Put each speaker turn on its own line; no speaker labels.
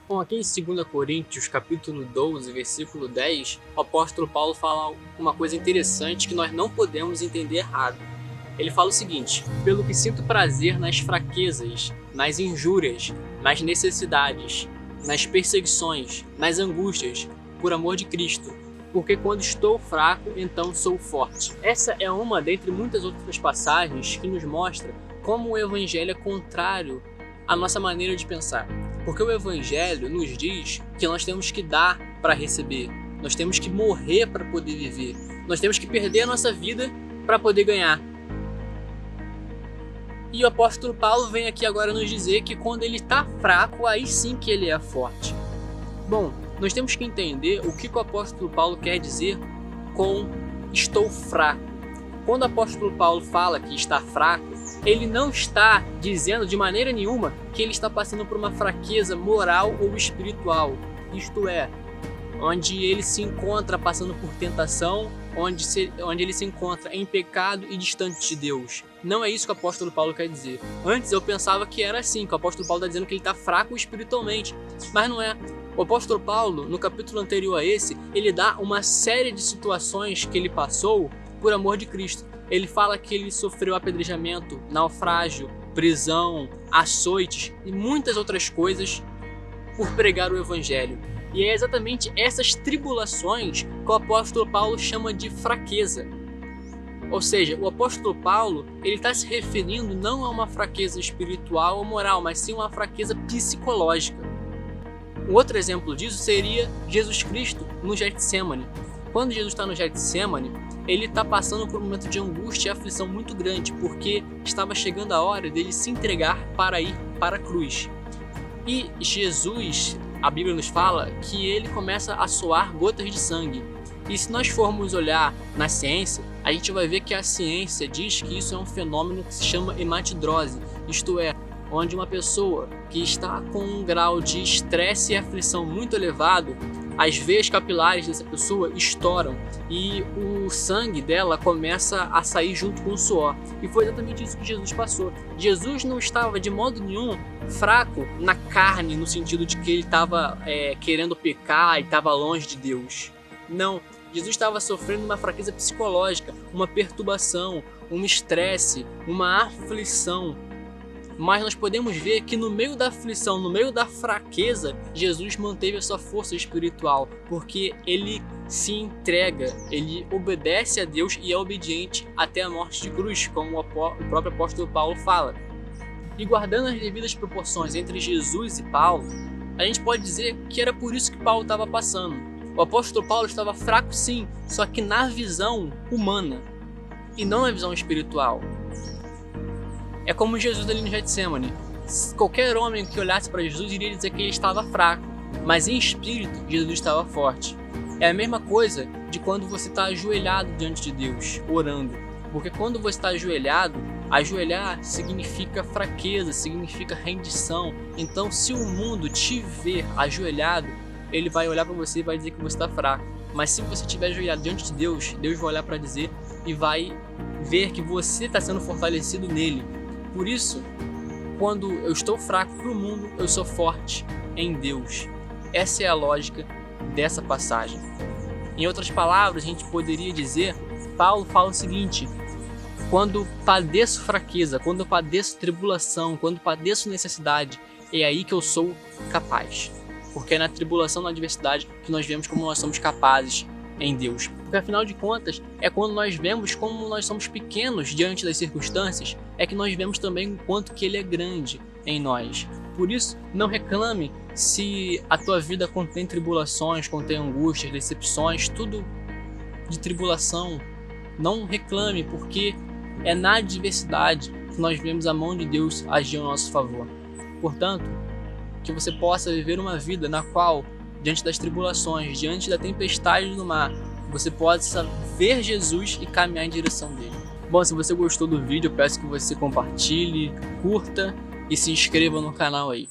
Bom, aqui em 2 Coríntios, capítulo 12, versículo 10, o apóstolo Paulo fala uma coisa interessante que nós não podemos entender errado. Ele fala o seguinte: pelo que sinto prazer nas fraquezas, nas injúrias, nas necessidades, nas perseguições, nas angústias, por amor de Cristo, porque quando estou fraco, então sou forte. Essa é uma dentre muitas outras passagens que nos mostra como o evangelho é contrário à nossa maneira de pensar. Porque o evangelho nos diz que nós temos que dar para receber, nós temos que morrer para poder viver, nós temos que perder a nossa vida para poder ganhar. E o apóstolo Paulo vem aqui agora nos dizer que quando ele está fraco, aí sim que ele é forte. Bom, nós temos que entender o que o apóstolo Paulo quer dizer com estou fraco. Quando o apóstolo Paulo fala que está fraco, ele não está dizendo de maneira nenhuma que ele está passando por uma fraqueza moral ou espiritual. Isto é, onde ele se encontra passando por tentação, onde ele se encontra em pecado e distante de Deus. Não é isso que o apóstolo Paulo quer dizer. Antes eu pensava que era assim, que o apóstolo Paulo está dizendo que ele está fraco espiritualmente, mas não é. O apóstolo Paulo, no capítulo anterior a esse, ele dá uma série de situações que ele passou por amor de Cristo. Ele fala que ele sofreu apedrejamento, naufrágio, prisão, açoites e muitas outras coisas por pregar o evangelho. E é exatamente essas tribulações que o apóstolo Paulo chama de fraqueza. Ou seja, o apóstolo Paulo ele está se referindo não a uma fraqueza espiritual ou moral, mas sim uma fraqueza psicológica. Um outro exemplo disso seria Jesus Cristo no Getsêmani. Quando Jesus está no Getsêmani, ele está passando por um momento de angústia e aflição muito grande, porque estava chegando a hora dele se entregar para ir para a cruz. E Jesus, a Bíblia nos fala que ele começa a suar gotas de sangue. E se nós formos olhar na ciência, a gente vai ver que a ciência diz que isso é um fenômeno que se chama hematidrose, isto é, onde uma pessoa que está com um grau de estresse e aflição muito elevado, as veias capilares dessa pessoa estouram e o sangue dela começa a sair junto com o suor. E foi exatamente isso que Jesus passou. Jesus não estava de modo nenhum fraco na carne, no sentido de que ele estava querendo pecar e estava longe de Deus. Não, Jesus estava sofrendo uma fraqueza psicológica, uma perturbação, um estresse, uma aflição. Mas nós podemos ver que no meio da aflição, no meio da fraqueza, Jesus manteve a sua força espiritual, porque ele se entrega, ele obedece a Deus e é obediente até a morte de cruz, como o próprio apóstolo Paulo fala. E guardando as devidas proporções entre Jesus e Paulo, a gente pode dizer que era por isso que Paulo estava passando. O apóstolo Paulo estava fraco sim, só que na visão humana e não na visão espiritual. É como Jesus ali no Getsêmani. Qualquer homem que olhasse para Jesus iria dizer que ele estava fraco, mas em espírito Jesus estava forte. É a mesma coisa de quando você está ajoelhado diante de Deus, orando. Porque quando você está ajoelhado, ajoelhar significa fraqueza, significa rendição. Então se o mundo te ver ajoelhado, ele vai olhar para você e vai dizer que você está fraco. Mas se você estiver ajoelhado diante de Deus, Deus vai olhar para dizer e vai ver que você está sendo fortalecido nele. Por isso, quando eu estou fraco para o mundo, eu sou forte em Deus. Essa é a lógica dessa passagem. Em outras palavras, a gente poderia dizer, Paulo fala o seguinte: quando padeço fraqueza, quando padeço tribulação, quando padeço necessidade, é aí que eu sou capaz. Porque é na tribulação, na adversidade, que nós vemos como nós somos capazes em Deus. Porque afinal de contas, é quando nós vemos como nós somos pequenos diante das circunstâncias, é que nós vemos também o quanto que Ele é grande em nós. Por isso, não reclame se a tua vida contém tribulações, contém angústias, decepções, tudo de tribulação. Não reclame, porque é na adversidade que nós vemos a mão de Deus agir ao nosso favor. Portanto, que você possa viver uma vida na qual, diante das tribulações, diante da tempestade no mar, você possa ver Jesus e caminhar em direção dele. Bom, se você gostou do vídeo, eu peço que você compartilhe, curta e se inscreva no canal aí.